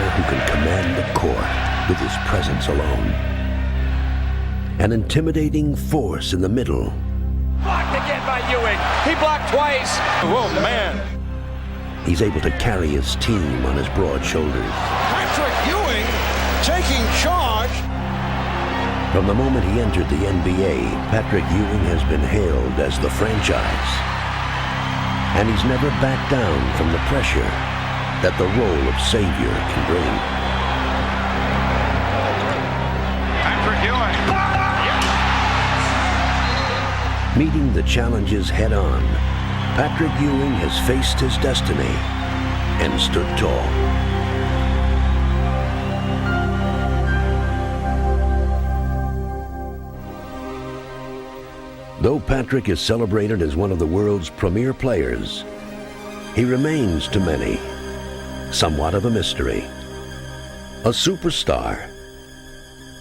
player who can command the court with his presence alone. An intimidating force in the middle. Blocked again by Ewing. He blocked twice. Oh, man. He's able to carry his team on his broad shoulders. Patrick Ewing taking charge. From the moment he entered the NBA, Patrick Ewing has been hailed as the franchise. And he's never backed down from the pressure that the role of savior can bring. Patrick Ewing. Meeting the challenges head-on, Patrick Ewing has faced his destiny and stood tall. Though Patrick is celebrated as one of the world's premier players, he remains to many somewhat of a mystery. A superstar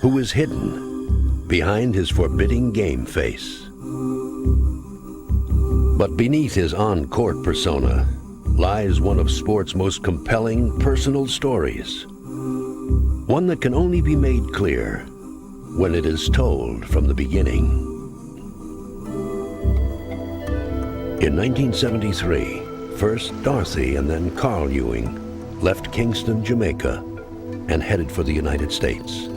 who is hidden behind his forbidding game face. But beneath his on-court persona lies one of sport's most compelling personal stories. One that can only be made clear when it is told from the beginning. In 1973, first Dorothy and then Carl Ewing left Kingston, Jamaica, and headed for the United States.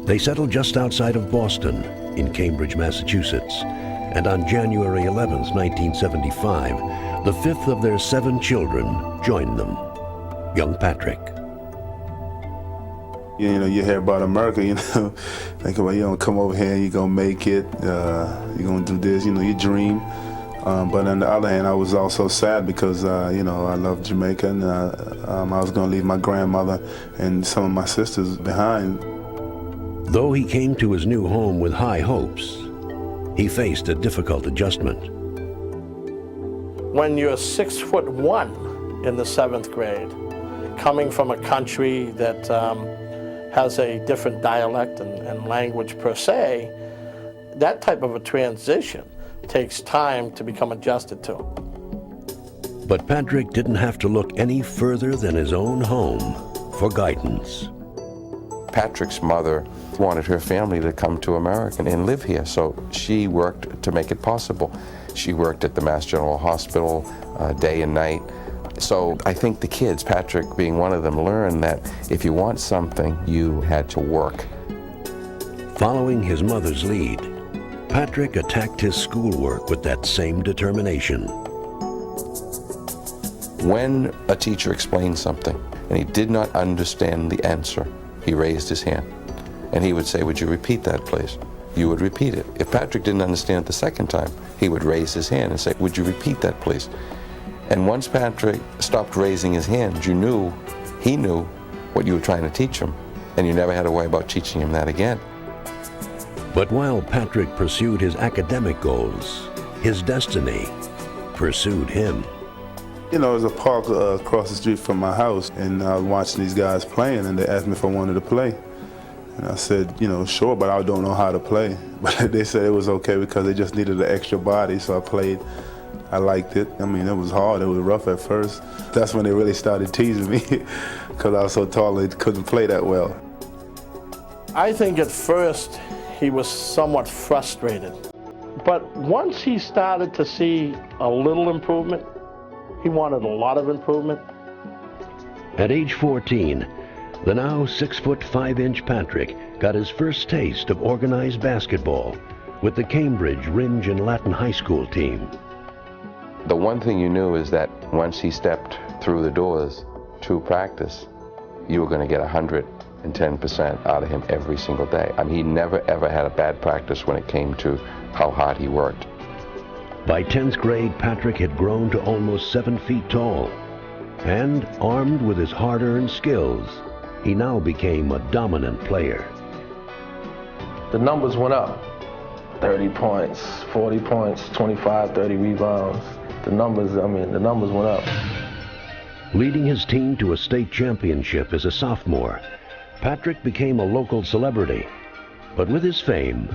They settled just outside of Boston in Cambridge, Massachusetts, and on January 11th, 1975, the fifth of their 7 children joined them, young Patrick. You know, you hear about America, you know, think about, you know, come over here, you're gonna make it, you're gonna do this, you know, you dream. But on the other hand, I was also sad because, you know, I love Jamaica, and I was going to leave my grandmother and some of my sisters behind. Though he came to his new home with high hopes, he faced a difficult adjustment. When you're 6'1" in the 7th grade, coming from a country that has a different dialect and language per se, that type of a transition takes time to become adjusted to. But Patrick didn't have to look any further than his own home for guidance. Patrick's mother wanted her family to come to America and live here, so she worked to make it possible. She worked at the Mass General Hospital day and night. So I think the kids, Patrick being one of them, learned that if you want something, you had to work. Following his mother's lead, Patrick attacked his schoolwork with that same determination. When a teacher explained something and he did not understand the answer, he raised his hand and he would say, "Would you repeat that, please?" You would repeat it. If Patrick didn't understand it the second time, he would raise his hand and say, "Would you repeat that, please?" And once Patrick stopped raising his hand, he knew what you were trying to teach him, and you never had to worry about teaching him that again. But while Patrick pursued his academic goals, his destiny pursued him. You know, there's a park across the street from my house, and I was watching these guys playing, and they asked me if I wanted to play. And I said, you know, sure, but I don't know how to play. But they said it was okay because they just needed an extra body, so I played. I liked it. I mean, it was hard, it was rough at first. That's when they really started teasing me because I was so tall and couldn't play that well. I think at first he was somewhat frustrated. But once he started to see a little improvement, he wanted a lot of improvement. At age 14, the now 6'5" Patrick got his first taste of organized basketball with the Cambridge Ringe and Latin High School team. The one thing you knew is that once he stepped through the doors to practice, you were going to get 110% out of him every single day. I mean, he never ever had a bad practice when it came to how hard he worked. By 10th grade, Patrick had grown to almost 7 feet tall, and armed with his hard-earned skills, he now became a dominant player. The numbers went up. 30 points, 40 points, 25, 30 rebounds. The numbers went up. Leading his team to a state championship as a sophomore, Patrick became a local celebrity. But with his fame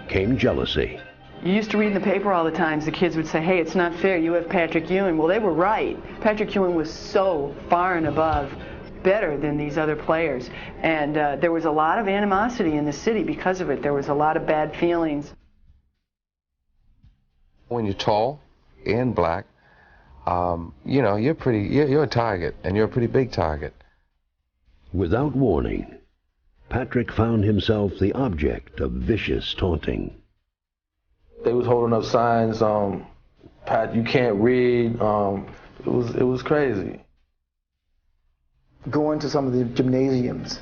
came jealousy. You used to read in the paper all the time, the kids would say, "Hey, it's not fair, you have Patrick Ewing." Well, they were right. Patrick Ewing was so far and above better than these other players. And there was a lot of animosity in the city because of it. There was a lot of bad feelings. When you're tall and black, you know, you're a target, and you're a pretty big target. Without warning, Patrick found himself the object of vicious taunting. They was holding up signs, Pat, you can't read. It was crazy. Going to some of the gymnasiums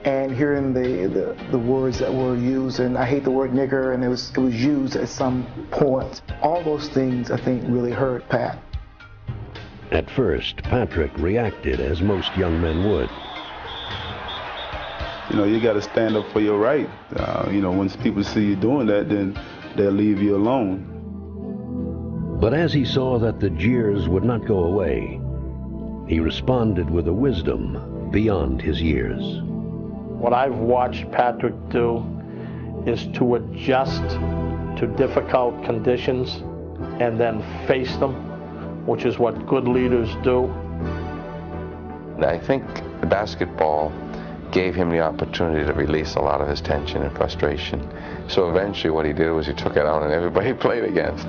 and hearing the words that were used, and I hate the word nigger, and it was used at some point. All those things, I think, really hurt Pat. At first, Patrick reacted as most young men would. You know, you got to stand up for your right. You know, once people see you doing that, then they'll leave you alone. But as he saw that the jeers would not go away, he responded with a wisdom beyond his years. What I've watched Patrick do is to adjust to difficult conditions and then face them, which is what good leaders do. I think basketball gave him the opportunity to release a lot of his tension and frustration. So eventually what he did was he took it out on everybody he played against.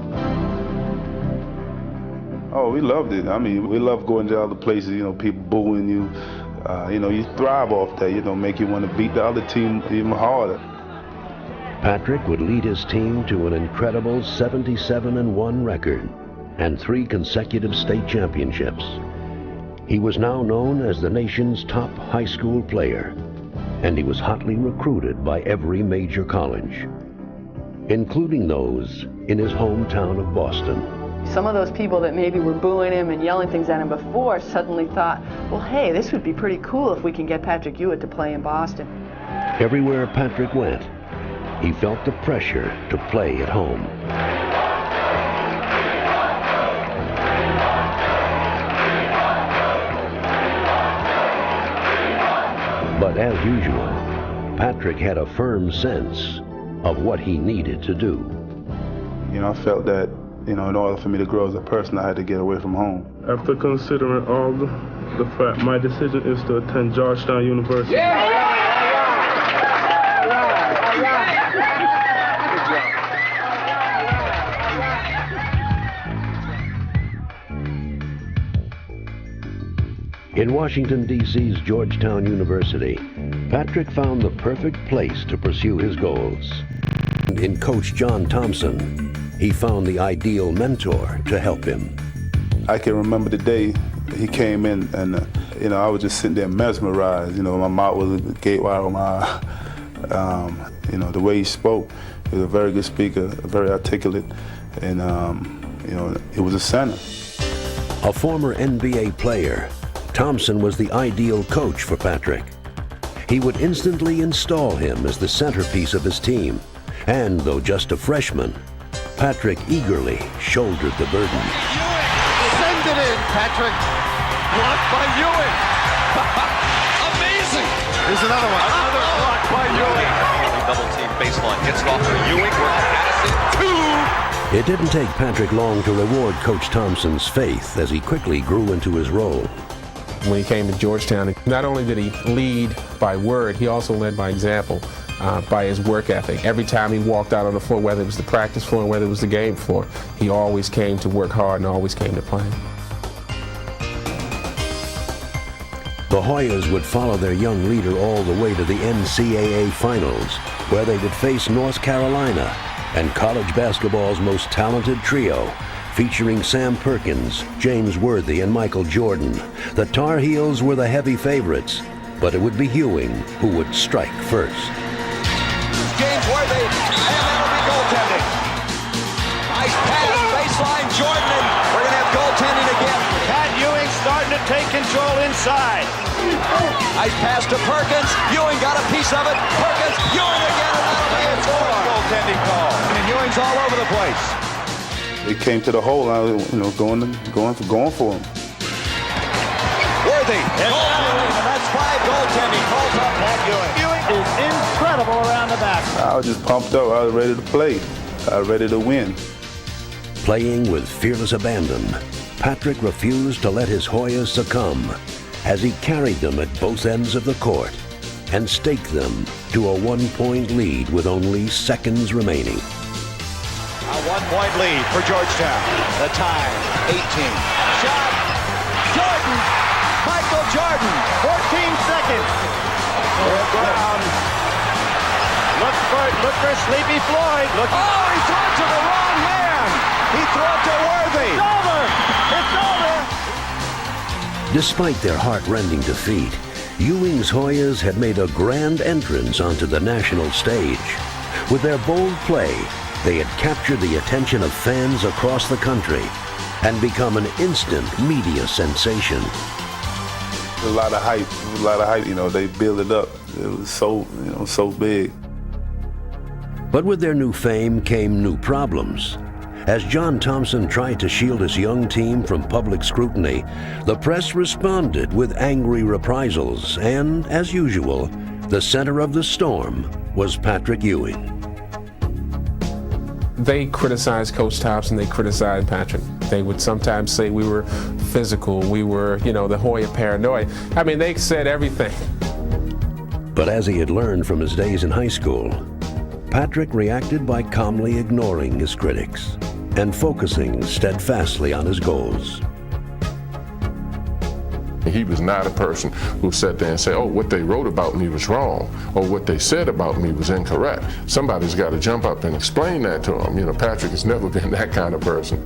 Oh, we loved it. I mean, we love going to other places, you know, people booing you. You know, you thrive off that, you know, make you want to beat the other team even harder. Patrick would lead his team to an incredible 77-1 record and 3 consecutive state championships. He was now known as the nation's top high school player, and he was hotly recruited by every major college, including those in his hometown of Boston. Some of those people that maybe were booing him and yelling things at him before suddenly thought, well, hey, this would be pretty cool if we can get Patrick Ewing to play in Boston. Everywhere Patrick went, he felt the pressure to play at home. But as usual, Patrick had a firm sense of what he needed to do. You know, I felt that, you know, in order for me to grow as a person, I had to get away from home. After considering all the fact, my decision is to attend Georgetown University. Yeah! In Washington, D.C.'s Georgetown University, Patrick found the perfect place to pursue his goals. In Coach John Thompson, he found the ideal mentor to help him. I can remember the day he came in, and you know, I was just sitting there mesmerized. You know, my mouth was a gateway on my you know, the way he spoke. He was a very good speaker, very articulate, and you know, it was a center. A former NBA player, Thompson was the ideal coach for Patrick. He would instantly install him as the centerpiece of his team, and though just a freshman, Patrick eagerly shouldered the burden. Ewing, send it in, Patrick. Blocked by Ewing. Amazing. Here's another one. Another block by Ewing. Double team baseline gets it off for Ewing. Addison, 2. It didn't take Patrick long to reward Coach Thompson's faith as he quickly grew into his role. When he came to Georgetown, not only did he lead by word, he also led by example, by his work ethic. Every time he walked out on the floor, whether it was the practice floor, whether it was the game floor, he always came to work hard and always came to play. The Hoyas would follow their young leader all the way to the NCAA Finals, where they would face North Carolina and college basketball's most talented trio, featuring Sam Perkins, James Worthy, and Michael Jordan. The Tar Heels were the heavy favorites, but it would be Ewing who would strike first. James Worthy, and that'll be goaltending. Nice pass, baseline, Jordan, and we're going to have goaltending again. Pat Ewing starting to take control inside. Nice pass to Perkins. Ewing got a piece of it. Perkins, Ewing again, and that'll be a fourth goaltending call. And Ewing's all over the place. It came to the hole, I was, you know, going for him. Worthy, and that's 5 goaltending calls up Pat Ewing. Ewing is incredible around the back. I was just pumped up. I was ready to play. I was ready to win. Playing with fearless abandon, Patrick refused to let his Hoyas succumb as he carried them at both ends of the court and staked them to a 1-point lead with only seconds remaining. A 1-point lead for Georgetown. The tie, 18. Shot, Jordan, Michael Jordan, 14 seconds. Brown. Look for Sleepy Floyd. Oh, he threw it to the wrong man. He threw it to Worthy. It's over. It's over. Despite their heart-rending defeat, Ewing's Hoyas had made a grand entrance onto the national stage. With their bold play, they had captured the attention of fans across the country and become an instant media sensation. A lot of hype, you know, they built it up. It was so, you know, so big. But with their new fame came new problems. As John Thompson tried to shield his young team from public scrutiny, the press responded with angry reprisals, and, as usual, the center of the storm was Patrick Ewing. They criticized Coach Thompson, they criticized Patrick. They would sometimes say we were physical, we were, you know, the Hoya paranoia. I mean, they said everything. But as he had learned from his days in high school, Patrick reacted by calmly ignoring his critics and focusing steadfastly on his goals. He was not a person who sat there and said, oh, what they wrote about me was wrong, or what they said about me was incorrect. Somebody's got to jump up and explain that to him. You know, Patrick has never been that kind of person.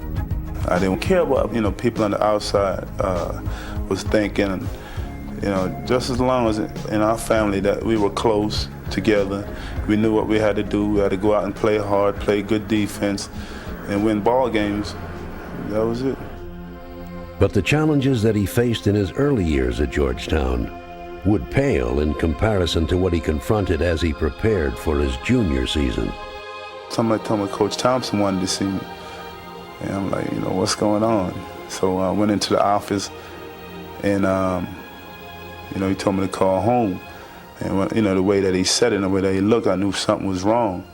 I didn't care what, you know, people on the outside was thinking. You know, just as long as in our family that we were close together, we knew what we had to do. We had to go out and play hard, play good defense, and win ball games. That was it. But the challenges that he faced in his early years at Georgetown would pale in comparison to what he confronted as he prepared for his junior season. Somebody told me Coach Thompson wanted to see me. And I'm like, you know, what's going on? So I went into the office and, you know, he told me to call home. And, you know, the way that he said it and the way that he looked, I knew something was wrong.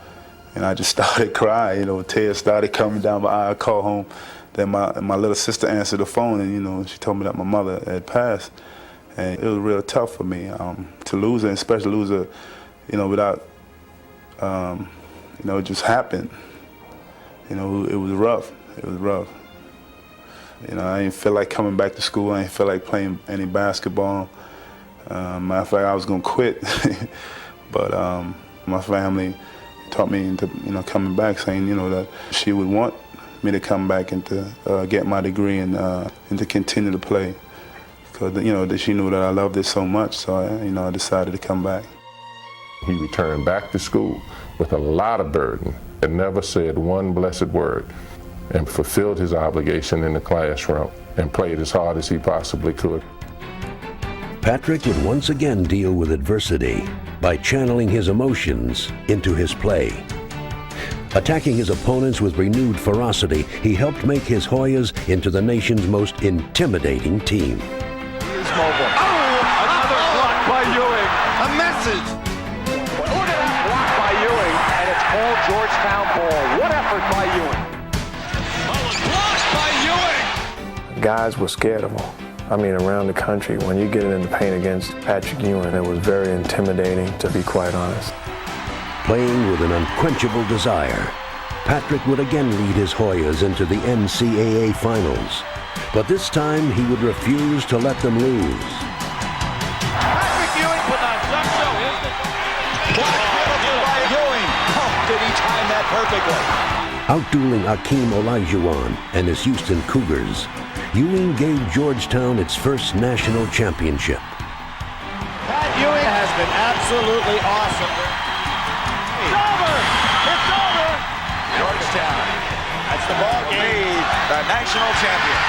And I just started crying, you know, tears started coming down my eye. I called home. Then my little sister answered the phone, and, you know, she told me that my mother had passed. And it was real tough for me to lose her, especially lose her, you know, without, you know, it just happened. You know, it was rough. It was rough. You know, I didn't feel like coming back to school. I didn't feel like playing any basketball. Matter of fact, I was going to quit. But my family taught me into, you know, coming back, saying, you know, that she would want me to come back and to get my degree and to continue to play. Because, you know, that she knew that I loved it so much, so I decided to come back. He returned back to school with a lot of burden and never said one blessed word, and fulfilled his obligation in the classroom and played as hard as he possibly could. Patrick would once again deal with adversity by channeling his emotions into his play. Attacking his opponents with renewed ferocity, he helped make his Hoyas into the nation's most intimidating team. Here's Mobile. Oh, another block by Ewing. A message. Look at that block by Ewing, and it's called Georgetown ball. What effort by Ewing. Blocked by Ewing. Guys were scared of him. I mean, around the country, when you get in the paint against Patrick Ewing, it was very intimidating, to be quite honest. Playing with an unquenchable desire, Patrick would again lead his Hoyas into the NCAA finals. But this time, he would refuse to let them lose. Patrick Ewing with a jump show. Here's the block beautiful by Ewing. Oh, did he time that perfectly? Outdueling Akeem Olajuwon and his Houston Cougars, Ewing gave Georgetown its first national championship. Pat Ewing has been absolutely awesome. It's over! It's over! Georgetown, that's the ball game. The national champion.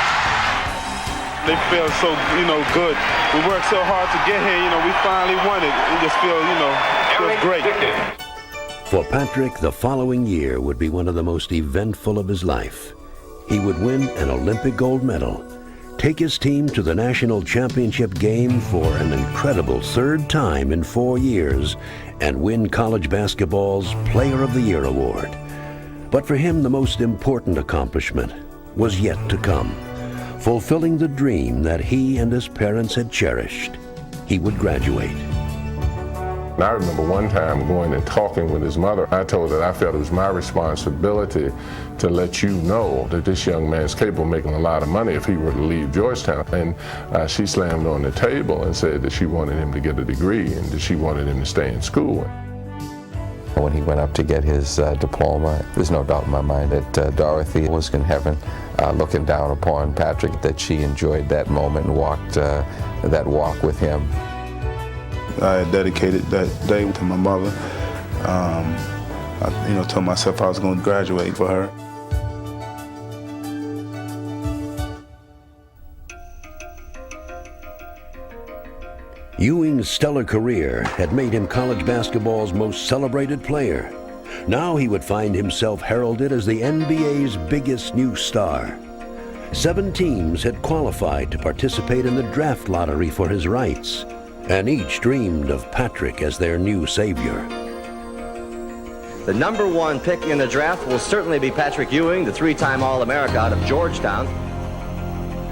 They feel so, you know, good. We worked so hard to get here, you know, we finally won it. It just feels, you know, feels great. For Patrick, the following year would be one of the most eventful of his life. He would win an Olympic gold medal, take his team to the national championship game for an incredible third time in 4 years, and win college basketball's Player of the Year award. But for him, the most important accomplishment was yet to come. fulfilling the dream that he and his parents had cherished. He would graduate. And I remember one time going and talking with his mother. I told her that I felt it was my responsibility to let you know that this young man is capable of making a lot of money if he were to leave Georgetown. And she slammed on the table and said that she wanted him to get a degree and that she wanted him to stay in school. When he went up to get his diploma, there's no doubt in my mind that Dorothy was in heaven looking down upon Patrick, that she enjoyed that moment and walked that walk with him. I had dedicated that day to my mother. I told myself I was going to graduate for her. Ewing's stellar career had made him college basketball's most celebrated player. Now he would find himself heralded as the NBA's biggest new star. 7 teams had qualified to participate in the draft lottery for his rights, and each dreamed of Patrick as their new savior. The #1 pick in the draft will certainly be Patrick Ewing, the 3-time All-America out of Georgetown.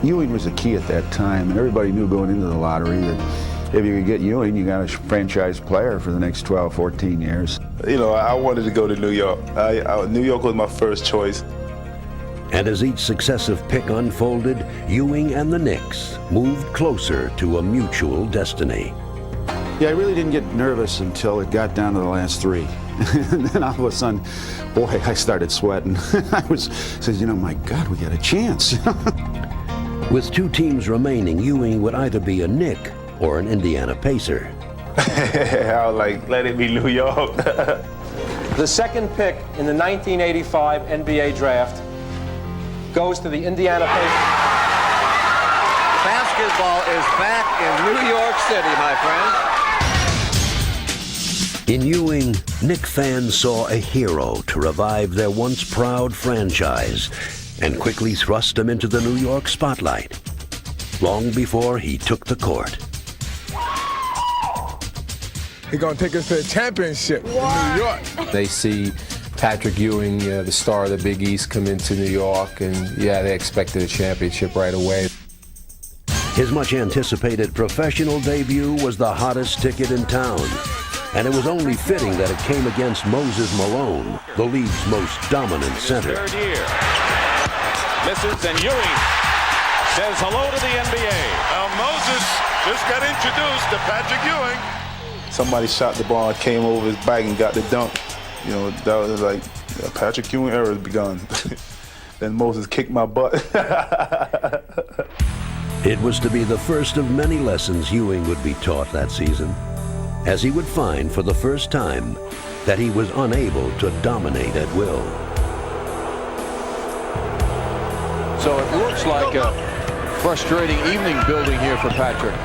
Ewing was the key at that time, and everybody knew going into the lottery that if you could get Ewing, you got a franchise player for the next 12, 14 years. You know, I wanted to go to New York. New York was my first choice. And as each successive pick unfolded, Ewing and the Knicks moved closer to a mutual destiny. Yeah, I really didn't get nervous until it got down to the last 3. And then all of a sudden, boy, I started sweating. I said, you know, my God, we got a chance. With 2 teams remaining, Ewing would either be a Knick or an Indiana Pacer. I was like, let it be New York. The second pick in the 1985 NBA draft goes to the Indiana Pacers. Basketball is back in New York City, my friend. In Ewing, Knick fans saw a hero to revive their once proud franchise and quickly thrust him into the New York spotlight, long before he took the court. He's going to take us to the championship in New York. They see Patrick Ewing, the star of the Big East, come into New York, and yeah, they expected a championship right away. His much anticipated professional debut was the hottest ticket in town, and it was only fitting that it came against Moses Malone, the league's most dominant center. Third year. Misses, and Ewing says hello to the NBA. Moses just got introduced to Patrick Ewing. Somebody shot the ball, came over his back and got the dunk. You know, that was like, Patrick Ewing era has begun. Then Moses kicked my butt. It was to be the first of many lessons Ewing would be taught that season, as he would find for the first time that he was unable to dominate at will. So it looks like a frustrating evening building here for Patrick.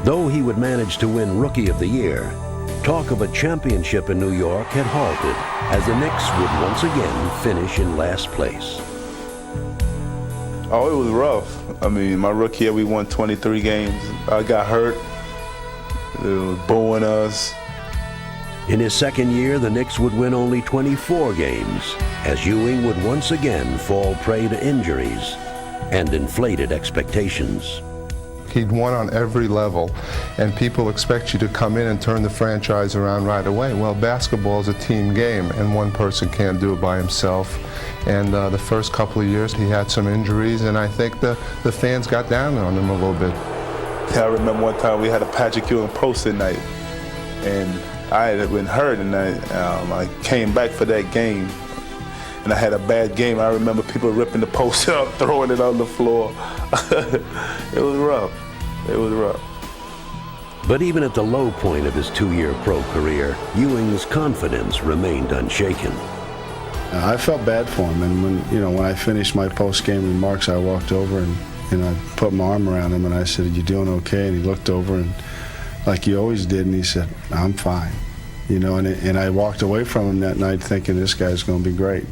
Though he would manage to win Rookie of the Year, talk of a championship in New York had halted, as the Knicks would once again finish in last place. Oh, it was rough. I mean, my rookie year, we won 23 games. I got hurt. It was booing us. In his second year, the Knicks would win only 24 games, as Ewing would once again fall prey to injuries and inflated expectations. He'd won on every level, and people expect you to come in and turn the franchise around right away. Well, basketball is a team game, and one person can't do it by himself. And the first couple of years, he had some injuries, and I think the fans got down on him a little bit. I remember one time we had a Patrick Ewing poster night, and I had been hurt, and I came back for that game, and I had a bad game. I remember people ripping the poster up, throwing it on the floor. It was rough. It was rough. But even at the low point of his 2-year pro career, Ewing's confidence remained unshaken. I felt bad for him, and when I finished my post-game remarks, I walked over and I put my arm around him and I said, "You doing okay?" And he looked over and, like he always did, and he said, "I'm fine." And I walked away from him that night thinking this guy's going to be great.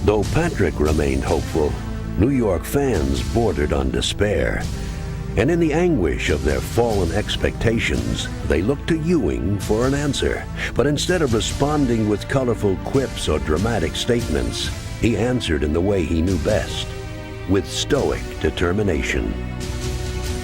Though Patrick remained hopeful, New York fans bordered on despair. And in the anguish of their fallen expectations, they looked to Ewing for an answer. But instead of responding with colorful quips or dramatic statements, he answered in the way he knew best. with stoic determination.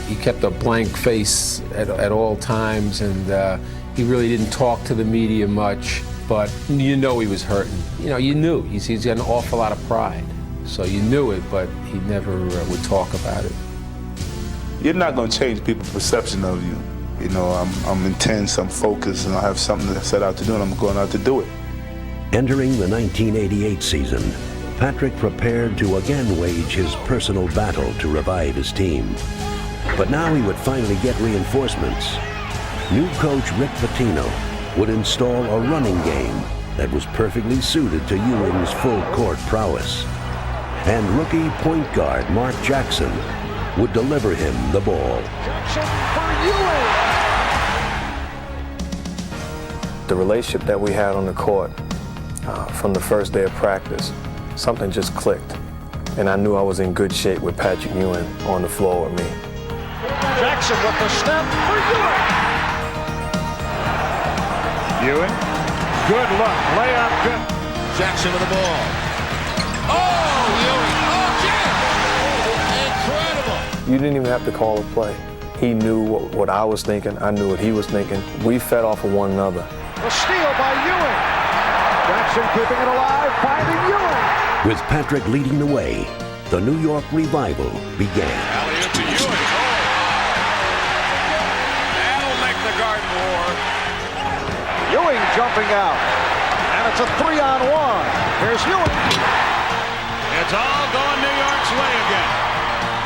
He kept a blank face at all times, and he really didn't talk to the media much, but you know he was hurting. You knew. He's got an awful lot of pride, so you knew it, but he never would talk about it. You're not going to change people's perception of you. I'm intense, I'm focused, and I have something to set out to do, and I'm going out to do it. Entering the 1988 season, Patrick prepared to again wage his personal battle to revive his team. But now he would finally get reinforcements. New coach Rick Pitino would install a running game that was perfectly suited to Ewing's full-court prowess. And rookie point guard Mark Jackson would deliver him the ball. Jackson for Ewing! The relationship that we had on the court from the first day of practice, something just clicked. And I knew I was in good shape with Patrick Ewing on the floor with me. Jackson with the step for Ewing. Ewing, good look, layup good. Jackson with the ball. Oh, Ewing, incredible. You didn't even have to call a play. He knew what I was thinking, I knew what he was thinking. We fed off of one another. A steal by Ewing. Jackson keeping it alive, finding Ewing. With Patrick leading the way, the New York revival began. Alley-oop to Ewing. That'll make the Garden war. Ewing jumping out. And it's a 3-on-1. Here's Ewing. It's all going New York's way again.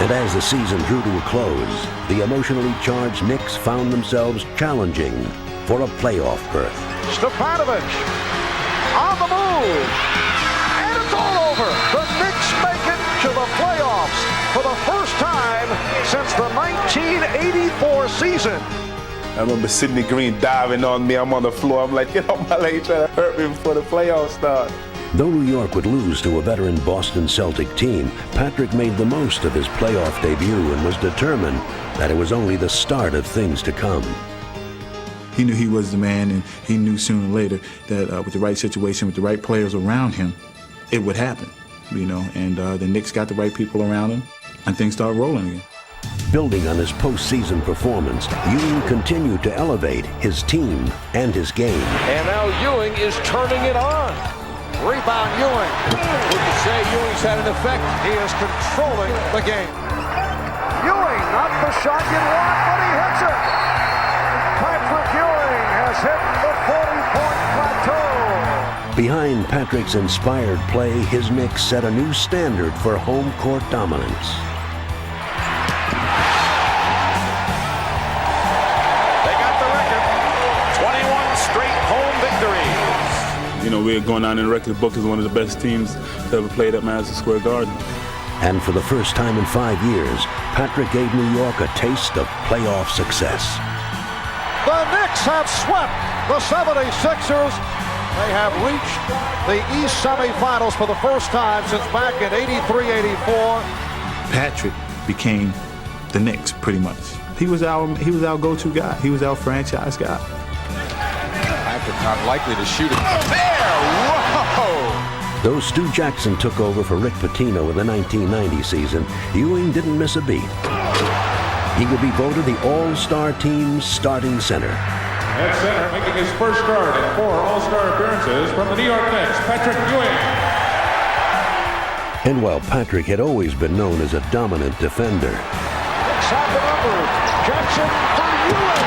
And as the season drew to a close, the emotionally charged Knicks found themselves challenging for a playoff berth. Stefanovic on the move. And it's all over. The Knicks make it to the playoffs for the first time since the 1984 season. I remember Sidney Green diving on me. I'm on the floor. I'm like, get off my leg, trying to hurt me before the playoffs start. Though New York would lose to a veteran Boston Celtic team, Patrick made the most of his playoff debut and was determined that it was only the start of things to come. He knew he was the man, and he knew sooner or later that with the right situation, with the right players around him, it would happen, and the Knicks got the right people around him, and things started rolling again. Building on his postseason performance, Ewing continued to elevate his team and his game. And now Ewing is turning it on. Rebound Ewing. Would you say Ewing's had an effect? He is controlling the game. Ewing, not the shot you want, but he hits it. Patrick Ewing has hit the 40-point plateau. Behind Patrick's inspired play, his Knicks set a new standard for home court dominance. They got the record. 21 straight home victories. We're going down in the record book as one of the best teams to ever played at Madison Square Garden. And for the first time in 5 years, Patrick gave New York a taste of playoff success. The Knicks have swept the 76ers. They have reached the East semifinals for the first time since back in 83-84. Patrick became the Knicks pretty much. He was our go-to guy. He was our franchise guy. Patrick not likely to shoot it. There! Whoa! Though Stu Jackson took over for Rick Pitino in the 1990 season, Ewing didn't miss a beat. He would be voted the All-Star team's starting center. At center, making his first start in 4 All-Star appearances from the New York Knicks, Patrick Ewing. And while Patrick had always been known as a dominant defender, Jackson for Ewing.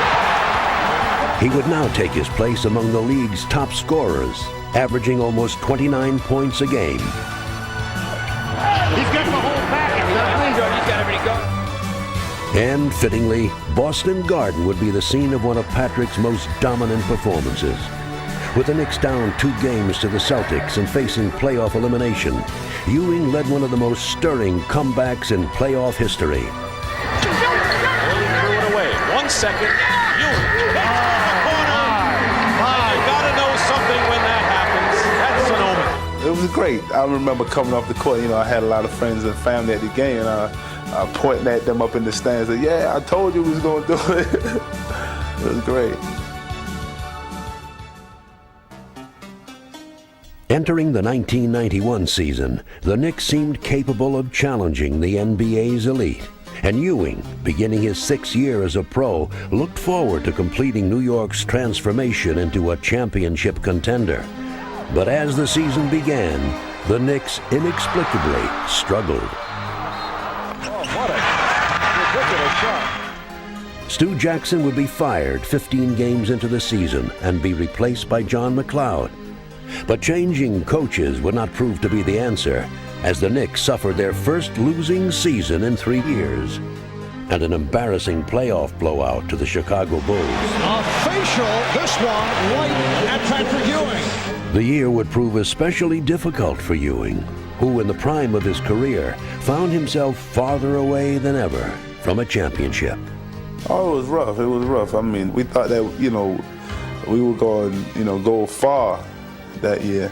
he would now take his place among the league's top scorers, averaging almost 29 points a game. He's got the whole package. He's got everything going. And fittingly, Boston Garden would be the scene of one of Patrick's most dominant performances. With the Knicks down 2 games to the Celtics and facing playoff elimination, Ewing led one of the most stirring comebacks in playoff history. Threw it away. 1 second. Ewing. You gotta know something when that happens. That's an omen. It was great. I remember coming off the court, I had a lot of friends and family at the game, and I pointing at them up in the stands, like, yeah, I told you we was going to do it. It was great. Entering the 1991 season, the Knicks seemed capable of challenging the NBA's elite. And Ewing, beginning his 6th year as a pro, looked forward to completing New York's transformation into a championship contender. But as the season began, the Knicks inexplicably struggled. Oh, what a ridiculous shot. Stu Jackson would be fired 15 games into the season and be replaced by John McLeod. But changing coaches would not prove to be the answer, as the Knicks suffered their first losing season in 3 years, and an embarrassing playoff blowout to the Chicago Bulls. A facial, this one, right at Patrick Ewing. The year would prove especially difficult for Ewing, who in the prime of his career found himself farther away than ever from a championship. Oh, it was rough. It was rough. I mean, we thought that, we were going, go far that year.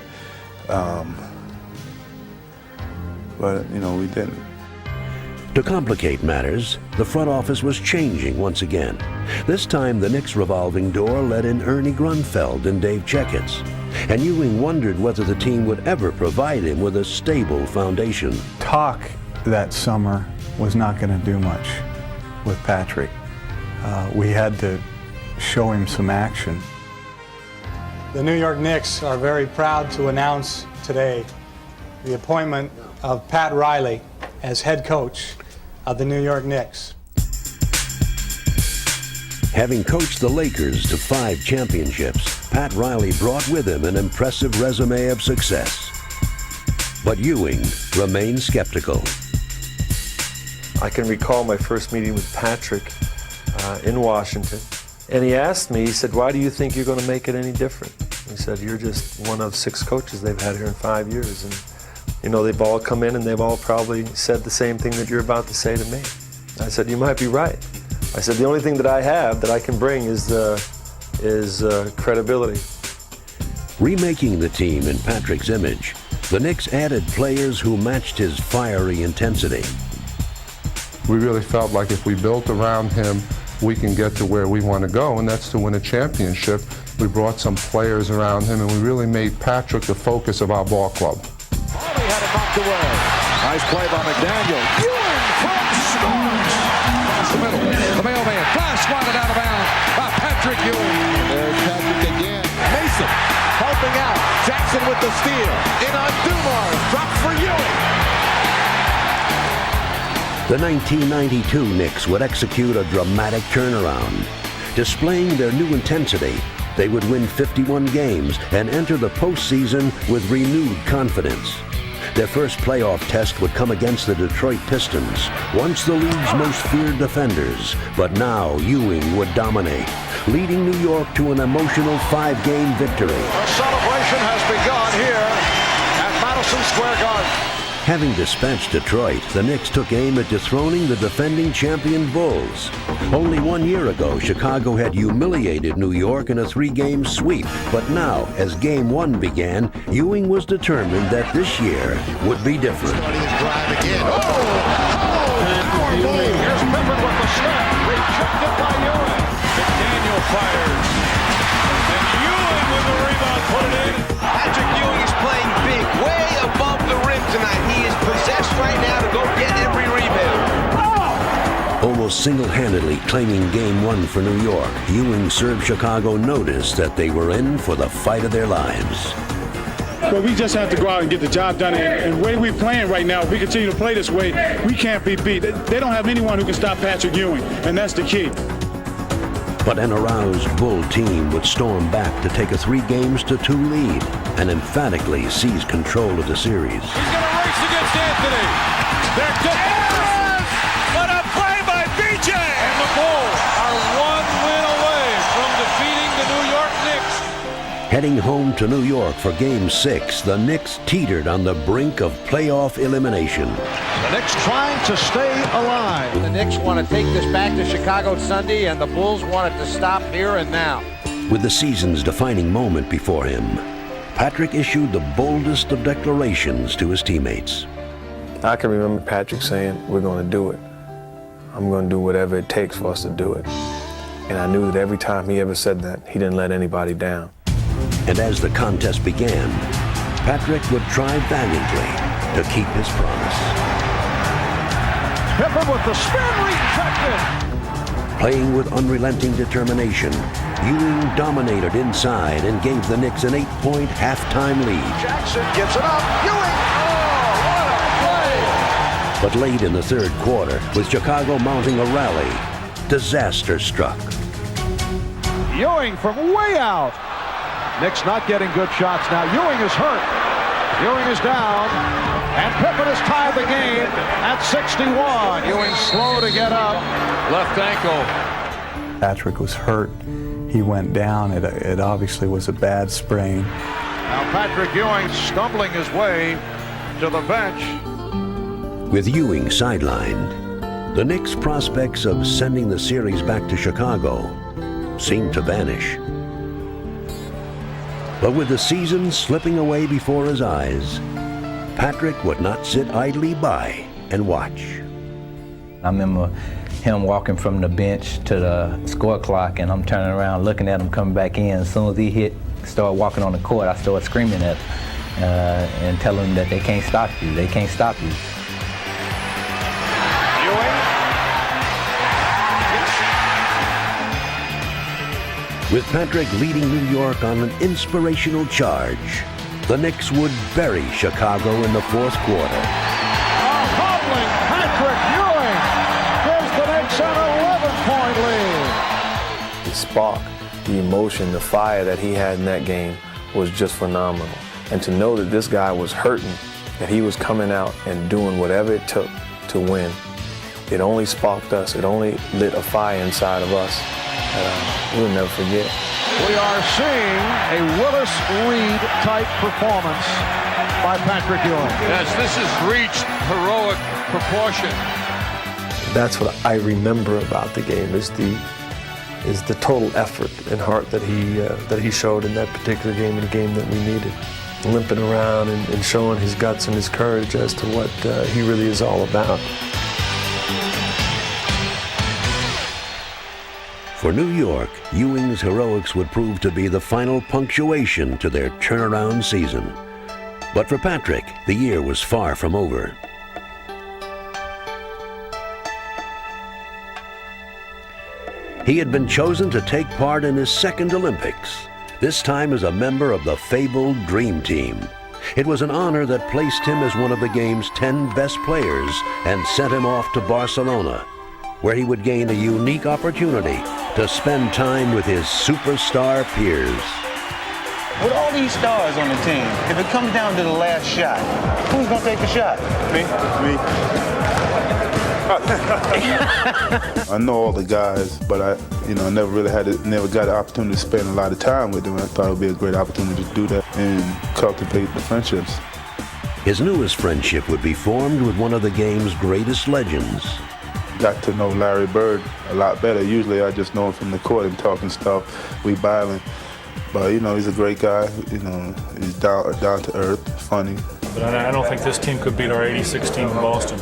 But, we didn't. To complicate matters, the front office was changing once again. This time, the Knicks' revolving door let in Ernie Grunfeld and Dave Checketts, and Ewing wondered whether the team would ever provide him with a stable foundation. Talk that summer was not going to do much with Patrick. We had to show him some action. The New York Knicks are very proud to announce today the appointment of Pat Riley as head coach of the New York Knicks. Having coached the Lakers to 5 championships, Pat Riley brought with him an impressive resume of success. But Ewing remained skeptical. I can recall my first meeting with Patrick in Washington. And he asked me, he said, why do you think you're going to make it any different? He said, you're just one of 6 coaches they've had here in 5 years. And, they've all come in and they've all probably said the same thing that you're about to say to me. I said, you might be right. I said, the only thing that I have that I can bring is credibility. Remaking the team in Patrick's image, the Knicks added players who matched his fiery intensity. We really felt like if we built around him, we can get to where we want to go, and that's to win a championship. We brought some players around him, and we really made Patrick the focus of our ball club. Harley had it knocked away. Nice play by McDaniel. Ewing from scores. Across the middle. The mailman. Flash swatted out of bounds by Patrick Ewing. There's Patrick again. Mason helping out. Jackson with the steal. In on Dumars. Drop for Ewing. The 1992 Knicks would execute a dramatic turnaround. Displaying their new intensity, they would win 51 games and enter the postseason with renewed confidence. Their first playoff test would come against the Detroit Pistons, once the league's most feared defenders. But now Ewing would dominate, leading New York to an emotional 5-game victory. A celebration has begun here at Madison Square Garden. Having dispatched Detroit, the Knicks took aim at dethroning the defending champion Bulls. Only 1 year ago, Chicago had humiliated New York in a 3-game sweep. But now, as Game 1 began, Ewing was determined that this year would be different. Starting his drive again. Power move. Here's Pippen with the step. Rejected by Ewing. McDaniel fires. And Ewing with the rebound put it in. Patrick Ewing is playing big, way above the rim tonight. He is possessed right now to go get every rebound. Almost single-handedly claiming Game 1 for New York, Ewing served Chicago notice that they were in for the fight of their lives. But we just have to go out and get the job done. And the way we're playing right now, if we continue to play this way, we can't be beat. They don't have anyone who can stop Patrick Ewing, and that's the key. But an aroused Bull team would storm back to take a 3-2 lead and emphatically seize control of the series. He's going to race against Anthony. They're different. What a play by BJ. And the Bulls are 1 win away from defeating the New York Knicks. Heading home to New York for Game 6, the Knicks teetered on the brink of playoff elimination. The Knicks trying to stay alive. The Knicks want to take this back to Chicago Sunday, and the Bulls want it to stop here and now. With the season's defining moment before him, Patrick issued the boldest of declarations to his teammates. I can remember Patrick saying, we're going to do it. I'm going to do whatever it takes for us to do it. And I knew that every time he ever said that, he didn't let anybody down. And as the contest began, Patrick would try valiantly to keep his promise. Pippen with the spin, rejected. Playing with unrelenting determination, Ewing dominated inside and gave the Knicks an 8-point halftime lead. Jackson gives it up. Ewing. Oh, what a play! But late in the third quarter, with Chicago mounting a rally, disaster struck. Ewing from way out. Knicks not getting good shots now. Ewing is hurt. Ewing is down. And Pippen has tied the game at 61. Ewing slow to get up. Left ankle. Patrick was hurt. He went down. It obviously was a bad sprain. Now Patrick Ewing stumbling his way to the bench. With Ewing sidelined, the Knicks' prospects of sending the series back to Chicago seemed to vanish. But with the season slipping away before his eyes, Patrick would not sit idly by and watch. I remember him walking from the bench to the score clock, and I'm turning around looking at him coming back in. As soon as he started walking on the court, I started screaming at him and telling him that they can't stop you. They can't stop you. With Patrick leading New York on an inspirational charge, the Knicks would bury Chicago in the fourth quarter. A hobbling Patrick Ewing gives the Knicks an 11-point lead. The spark, the emotion, the fire that he had in that game was just phenomenal. And to know that this guy was hurting, that he was coming out and doing whatever it took to win, it only sparked us. It only lit a fire inside of us. We'll never forget. We are seeing a Willis Reed type performance by Patrick Ewing. Yes, this has reached heroic proportion. That's what I remember about the game is the total effort and heart that he showed in that particular game, in a game that we needed. Limping around and showing his guts and his courage as to what he really is all about. For New York, Ewing's heroics would prove to be the final punctuation to their turnaround season. But for Patrick, the year was far from over. He had been chosen to take part in his second Olympics, this time as a member of the fabled Dream Team. It was an honor that placed him as one of the game's 10 best players and sent him off to Barcelona, where he would gain a unique opportunity to spend time with his superstar peers. With all these stars on the team, if it comes down to the last shot, who's gonna take the shot? Me. I know all the guys, but I never got the opportunity to spend a lot of time with them. I thought it would be a great opportunity to do that and cultivate the friendships. His newest friendship would be formed with one of the game's greatest legends. Got to know Larry Bird a lot better. Usually I just know him from the court and talking stuff, we battling. But he's a great guy. He's down to earth, funny. But I don't think this team could beat our '86 team in Boston.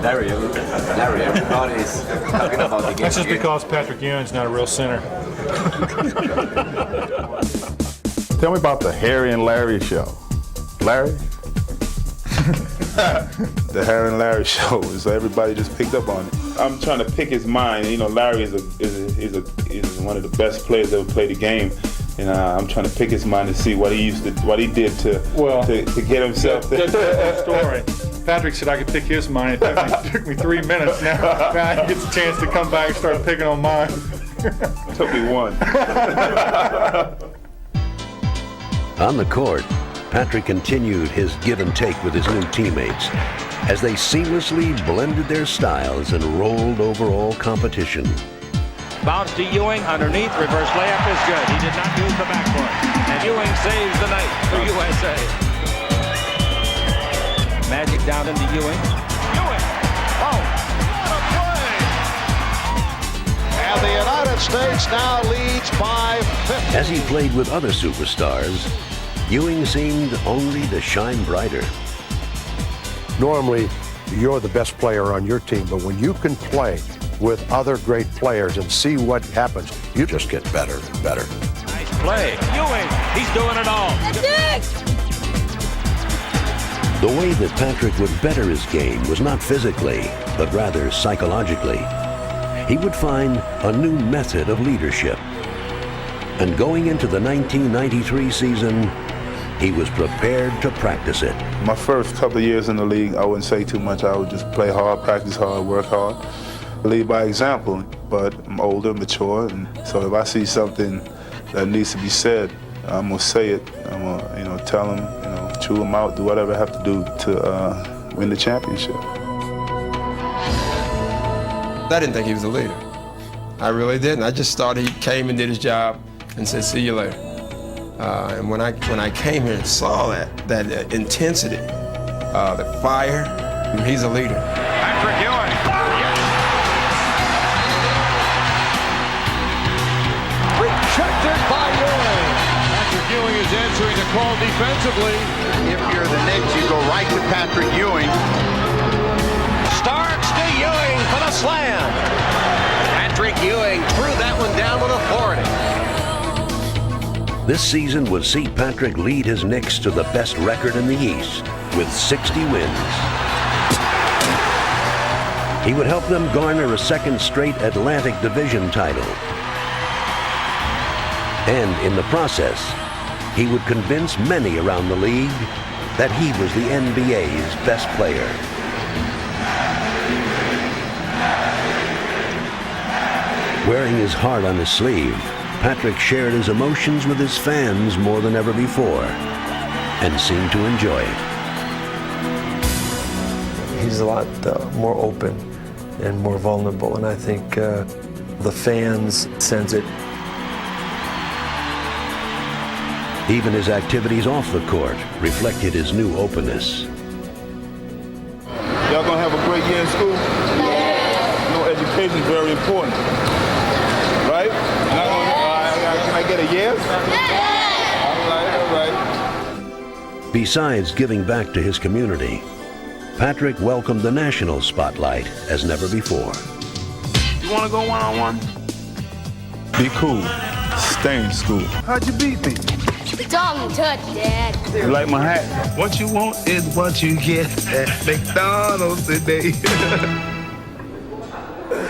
Larry, everybody's talking about the game. That's just because Patrick Ewing's not a real center. Tell me about the Harry and Larry show. Larry? The Harry and Larry show is everybody just picked up on it. I'm trying to pick his mind. Larry is one of the best players that ever played the game, and I'm trying to pick his mind to see what he did to get himself there. That's a story. Patrick said I could pick his mind. It took me 3 minutes. Now he gets a chance to come back and start picking on mine. Took me one. On the court, Patrick continued his give and take with his new teammates as they seamlessly blended their styles and rolled over all competition. Bounce to Ewing, underneath, reverse layup is good. He did not use the backboard. And Ewing saves the night for USA. Magic down into Ewing. Ewing! Oh, what a play! And the United States now leads by 50. As he played with other superstars, Ewing seemed only to shine brighter. Normally, you're the best player on your team, but when you can play with other great players and see what happens. You just get better and better. Nice play. Ewing, he's doing it all. The way that Patrick would better his game was not physically, but rather psychologically. He would find a new method of leadership. And going into the 1993 season, he was prepared to practice it. My first couple of years in the league, I wouldn't say too much. I would just play hard, practice hard, work hard, lead by example. But I'm older, mature, and so if I see something that needs to be said, I'm gonna say it. I'm gonna, tell them, chew them out, do whatever I have to do to win the championship. I didn't think he was a leader. I really didn't. I just thought he came and did his job and said, "See you later." And when I came here and saw that intensity, the fire, he's a leader. Patrick Ewing. Yes. Rejected by Ewing. Patrick Ewing is answering the call defensively. If you're the Knicks, you go right to Patrick Ewing. Starks to Ewing for the slam. Patrick Ewing threw that one down with authority. This season would see Patrick lead his Knicks to the best record in the East with 60 wins. He would help them garner a second straight Atlantic Division title. And in the process, he would convince many around the league that he was the NBA's best player. Wearing his heart on his sleeve, Patrick shared his emotions with his fans more than ever before and seemed to enjoy it. He's a lot more open and more vulnerable, and I think the fans sense it. Even his activities off the court reflected his new openness. Y'all gonna have a great year in school? Education is very important, right? Can I get a yes? All right. Besides giving back to his community, Patrick welcomed the national spotlight as never before. You wanna go one-on-one? Be cool. Stay in school. How'd you beat me? Don't touch, Dad. You like my hat? What you want is what you get at McDonald's today.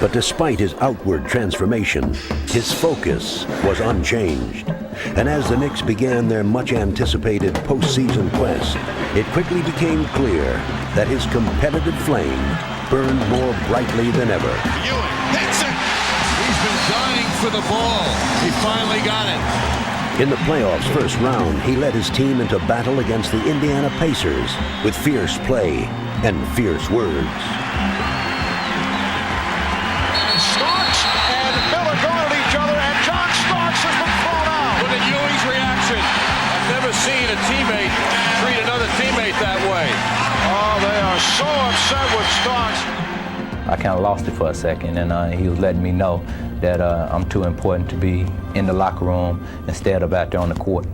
But despite his outward transformation, his focus was unchanged. And as the Knicks began their much-anticipated postseason quest, it quickly became clear that his competitive flame burned more brightly than ever. Ewing hits it. He's been dying for the ball. He finally got it. In the playoffs' first round, he led his team into battle against the Indiana Pacers with fierce play and fierce words. Starks and Miller going at each other, and John Starks has been thrown out. Look at Ewing's reaction. I've never seen a teammate treat another teammate that way. Oh, they are so upset with Starks. I kind of lost it for a second, and he was letting me know that I'm too important to be in the locker room instead of out there on the court.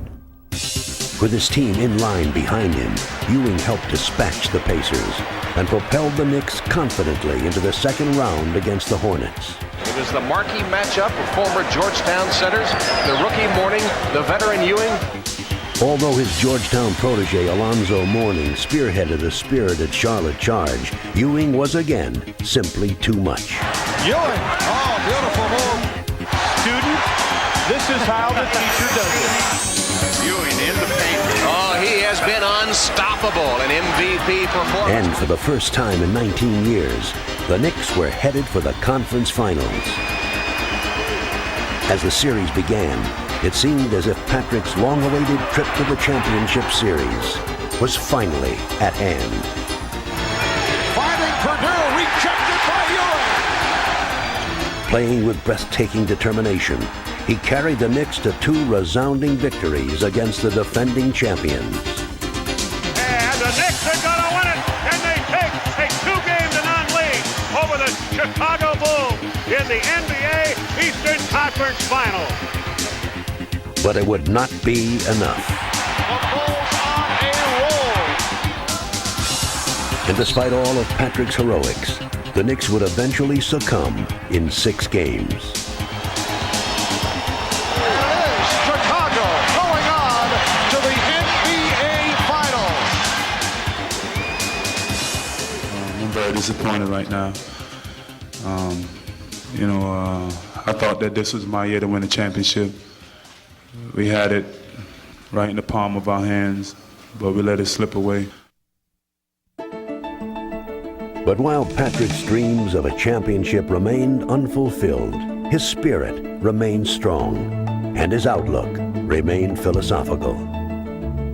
With his team in line behind him, Ewing helped dispatch the Pacers and propelled the Knicks confidently into the second round against the Hornets. It is the marquee matchup of former Georgetown centers, the rookie Mourning, the veteran Ewing. Although his Georgetown protege Alonzo Mourning spearheaded a spirited Charlotte charge, Ewing was again simply too much. Ewing, oh, beautiful move. Student, this is how the teacher does it. Ewing in the paint. Oh, he has been unstoppable, an MVP performance. And for the first time in 19 years, the Knicks were headed for the conference finals. As the series began, it seemed as if Patrick's long-awaited trip to the championship series was finally at hand. Finding Purdue, rejected by Ewing. Playing with breathtaking determination, he carried the Knicks to 2 resounding victories against the defending champions. And the Knicks are going to win it, and they take a 2-game-to-none lead over the Chicago Bulls in the NBA Eastern Conference Finals. But it would not be enough. The Bulls on a roll. And despite all of Patrick's heroics, the Knicks would eventually succumb in 6 games. Chicago going on to the NBA Finals. I'm very disappointed right now. I thought that this was my year to win the championship. We had it right in the palm of our hands, but we let it slip away. But while Patrick's dreams of a championship remained unfulfilled, his spirit remained strong, and his outlook remained philosophical.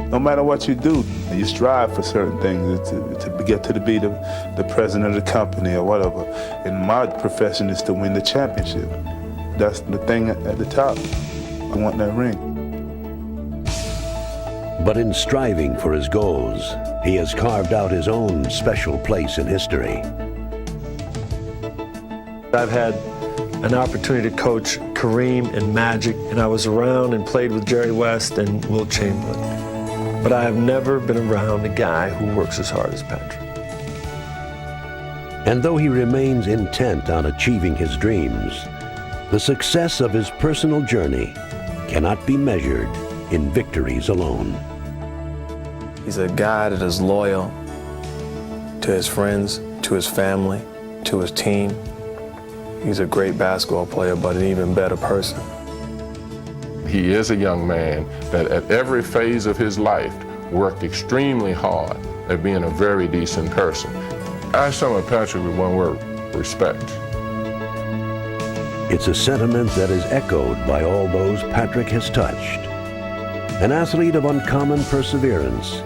No matter what you do, you strive for certain things to get to be the president of the company or whatever. And my profession is to win the championship. That's the thing at the top. I want that ring. But in striving for his goals, he has carved out his own special place in history. I've had an opportunity to coach Kareem and Magic, and I was around and played with Jerry West and Wilt Chamberlain. But I have never been around a guy who works as hard as Patrick. And though he remains intent on achieving his dreams, the success of his personal journey cannot be measured in victories alone. He's a guy that is loyal to his friends, to his family, to his team. He's a great basketball player, but an even better person. He is a young man that at every phase of his life worked extremely hard at being a very decent person. I sum up Patrick with one word: respect. It's a sentiment that is echoed by all those Patrick has touched. An athlete of uncommon perseverance,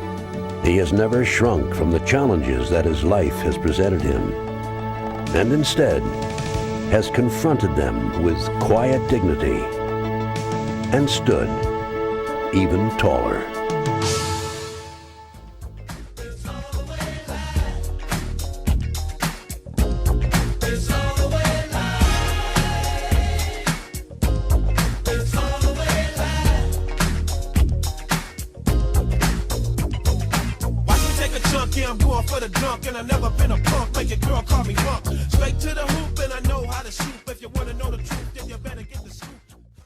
he has never shrunk from the challenges that his life has presented him, and instead has confronted them with quiet dignity and stood even taller. I'm going for the dunk, and I've never been a punk. Make your girl call me Monk. Straight to the hoop, and I know how to shoot. If you want to know the truth, then you better get the scoop.